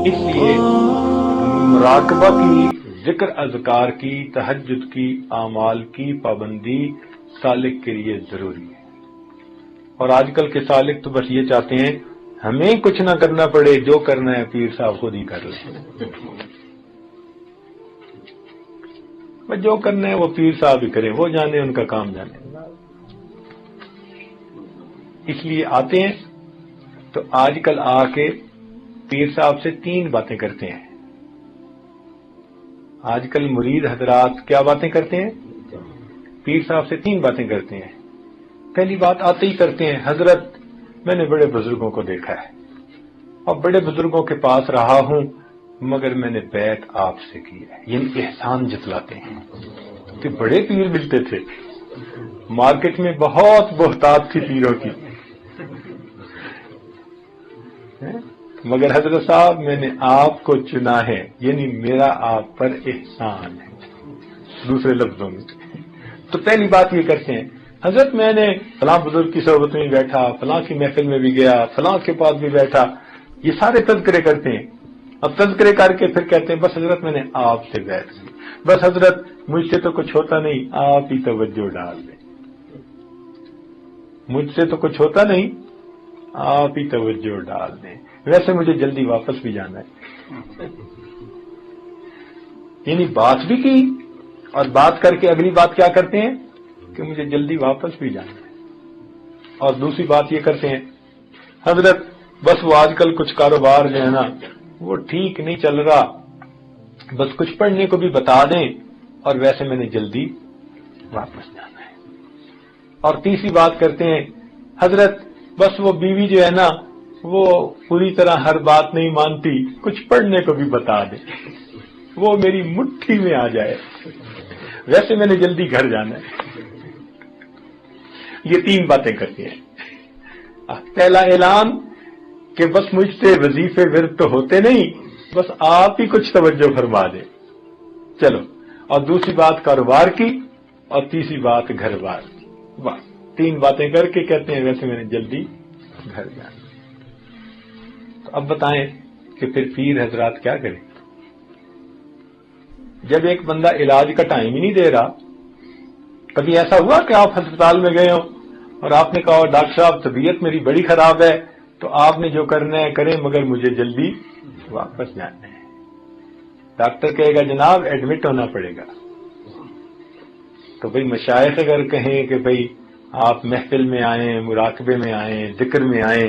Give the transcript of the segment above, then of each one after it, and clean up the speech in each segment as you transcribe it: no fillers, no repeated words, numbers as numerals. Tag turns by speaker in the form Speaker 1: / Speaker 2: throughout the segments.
Speaker 1: اس لیے مراقبہ کی، ذکر اذکار کی، تہجد کی، اعمال کی پابندی سالک کے لیے ضروری ہے۔ اور آج کل کے سالک تو بس یہ چاہتے ہیں ہمیں کچھ نہ کرنا پڑے، جو کرنا ہے پیر صاحب خود ہی کر لیں، بس جو کرنا ہے وہ پیر صاحب ہی کریں، وہ جانے، ان کا کام جانے۔ اس لیے آتے ہیں تو آج کل آ کے پیر صاحب سے 3 باتیں کرتے ہیں۔ آج کل مرید حضرات کیا باتیں کرتے ہیں؟ پیر صاحب سے 3 باتیں کرتے ہیں۔ پہلی بات آتے ہی کرتے ہیں، حضرت میں نے بڑے بزرگوں کو دیکھا ہے اور بڑے بزرگوں کے پاس رہا ہوں، مگر میں نے بیعت آپ سے کی ہے، یعنی احسان جتلاتے ہیں کہ بڑے پیر ملتے تھے، مارکیٹ میں بہت بہتات تھی پیروں کی، مگر حضرت صاحب میں نے آپ کو چنا ہے، یعنی میرا آپ پر احسان ہے، دوسرے لفظوں میں۔ تو پہلی بات یہ کرتے ہیں، حضرت میں نے فلاں بزرگ کی صحبت میں بیٹھا، فلاں کی محفل میں بھی گیا، فلاں کے پاس بھی بیٹھا، یہ سارے تذکرے کرتے ہیں۔ اب تذکرے کر کے پھر کہتے ہیں بس حضرت میں نے آپ سے بیعت کی، بس حضرت مجھ سے تو کچھ ہوتا نہیں، آپ ہی توجہ ڈال دیں، مجھ سے تو کچھ ہوتا نہیں، آپ ہی توجہ ڈال دیں، ویسے مجھے جلدی واپس بھی جانا ہے۔ یعنی بات بھی کی اور بات کر کے اگلی بات کیا کرتے ہیں کہ مجھے جلدی واپس بھی جانا ہے۔ اور دوسری بات یہ کرتے ہیں، حضرت بس وہ آج کل کچھ کاروبار جو ہے نا وہ ٹھیک نہیں چل رہا، بس کچھ پڑھنے کو بھی بتا دیں، اور ویسے میں نے جلدی واپس جانا ہے۔ اور تیسری بات کرتے ہیں، حضرت بس وہ بیوی جو ہے نا وہ پوری طرح ہر بات نہیں مانتی، کچھ پڑھنے کو بھی بتا دیں، وہ میری مٹھی میں آ جائے، ویسے میں نے جلدی گھر جانا ہے۔ یہ 3 باتیں کرتے ہیں۔ پہلا اعلان کہ بس مجھ سے وظیفے ورد تو ہوتے نہیں، بس آپ ہی کچھ توجہ فرما دیں، چلو۔ اور دوسری بات کاروبار کی، اور تیسری بات گھر بار کی، بس 3 باتیں کر کے کہتے ہیں ویسے میں نے جلدی گھر جانا۔ تو اب بتائیں کہ پھر پیر حضرات کیا کریں؟ جب ایک بندہ علاج کا ٹائم ہی نہیں دے رہا، کبھی ایسا ہوا کہ آپ ہسپتال میں گئے ہو اور آپ نے کہا ڈاکٹر صاحب طبیعت میری بڑی خراب ہے، تو آپ نے جو کرنا ہے کریں، مگر مجھے جلدی واپس جانا ہے۔ ڈاکٹر کہے گا جناب ایڈمٹ ہونا پڑے گا، تو بھئی مشائخ اگر کہیں کہ بھئی آپ محفل میں آئیں، مراقبے میں آئیں، ذکر میں آئیں،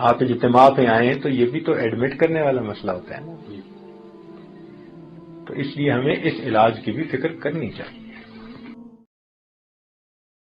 Speaker 1: آپ اجتماع پہ آئیں، تو یہ بھی تو ایڈمٹ کرنے والا مسئلہ ہوتا ہے نا۔ تو اس لیے ہمیں اس علاج کی بھی فکر کرنی چاہیے۔